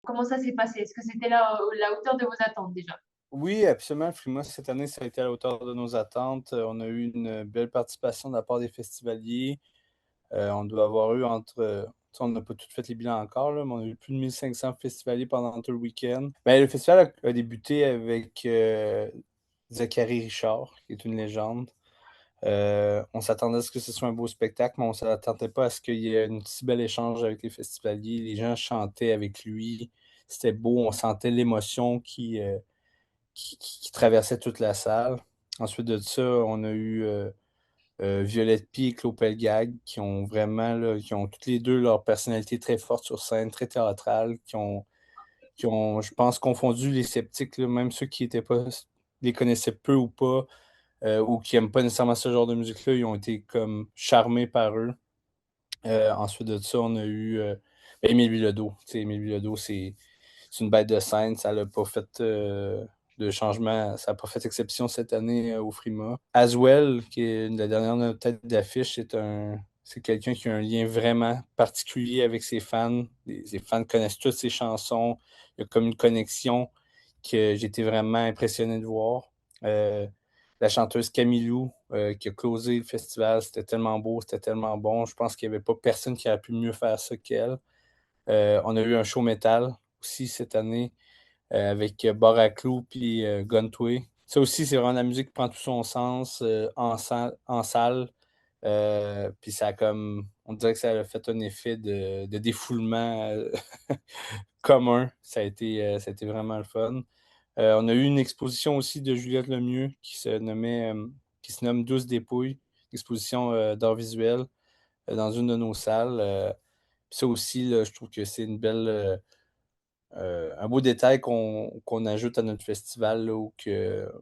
Comment ça s'est passé? Est-ce que c'était la hauteur de vos attentes déjà? Oui, absolument. Frima, cette année, ça a été à la hauteur de nos attentes. On a eu une belle participation de la part des festivaliers. On doit avoir eu tu sais, on n'a pas tout fait les bilans encore, là, mais on a eu plus de 1500 festivaliers pendant tout le week-end. Ben, le festival a débuté avec Zachary Richard, qui est une légende. On s'attendait à ce que ce soit un beau spectacle, mais on ne s'attendait pas à ce qu'il y ait un si bel échange avec les festivaliers. Les gens chantaient avec lui. C'était beau. On sentait l'émotion qui traversait toute la salle. Ensuite de ça, on a eu Violette Pie et Claude Pelgag qui ont vraiment, là, qui ont toutes les deux leur personnalité très forte sur scène, très théâtrale, qui ont, je pense, confondu les sceptiques, là, même ceux qui étaient pas, les connaissaient peu ou pas, ou qui n'aiment pas nécessairement ce genre de musique-là, ils ont été comme charmés par eux. Ensuite de ça, on a eu ben, Émile Bilodeau. Tu sais, Émile Bilodeau, c'est une bête de scène. Ça n'a pas fait de changement. Ça n'a pas fait exception cette année au Frima. Aswell, qui est la dernière tête d'affiche, c'est quelqu'un qui a un lien vraiment particulier avec ses fans. Les fans connaissent toutes ses chansons. Il y a comme une connexion que j'ai été vraiment impressionné de voir. Euh, la chanteuse Camilou, qui a closé le festival, c'était tellement beau, c'était tellement bon. Je pense qu'il n'y avait pas personne qui aurait pu mieux faire ça qu'elle. On a eu un show métal aussi cette année avec Baraclou puis Guntway. Ça aussi, c'est vraiment la musique qui prend tout son sens en salle. Puis ça a comme, on dirait que ça a fait un effet de défoulement commun. Ça a été vraiment le fun. On a eu une exposition aussi de Juliette Lemieux qui se nomme Douce dépouille, exposition d'art visuel dans une de nos salles. Puis ça aussi, là, je trouve que c'est un beau détail qu'on ajoute à notre festival, là, où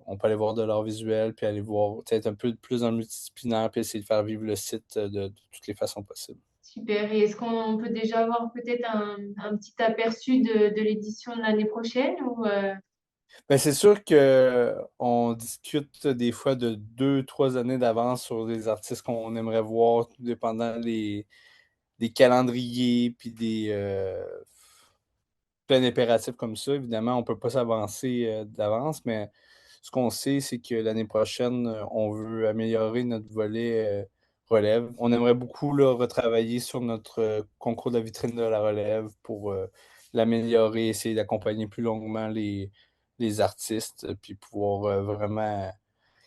on peut aller voir de l'art visuel, puis aller voir, peut-être un peu plus dans le multidisciplinaire, puis essayer de faire vivre le site de toutes les façons possibles. Super. Et est-ce qu'on peut déjà avoir peut-être un petit aperçu de l'édition de l'année prochaine ou Ben, c'est sûr que on discute des fois de 2, 3 années d'avance sur les artistes qu'on aimerait voir, tout dépendant des calendriers, puis plein d'impératifs comme ça. Évidemment, on ne peut pas s'avancer d'avance, mais ce qu'on sait, c'est que l'année prochaine, on veut améliorer notre volet relève. On aimerait beaucoup là, retravailler sur notre concours de la vitrine de la relève pour l'améliorer, essayer d'accompagner plus longuement les artistes, puis pouvoir vraiment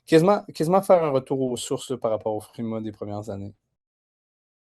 quasiment faire un retour aux sources là, par rapport au Frima des premières années.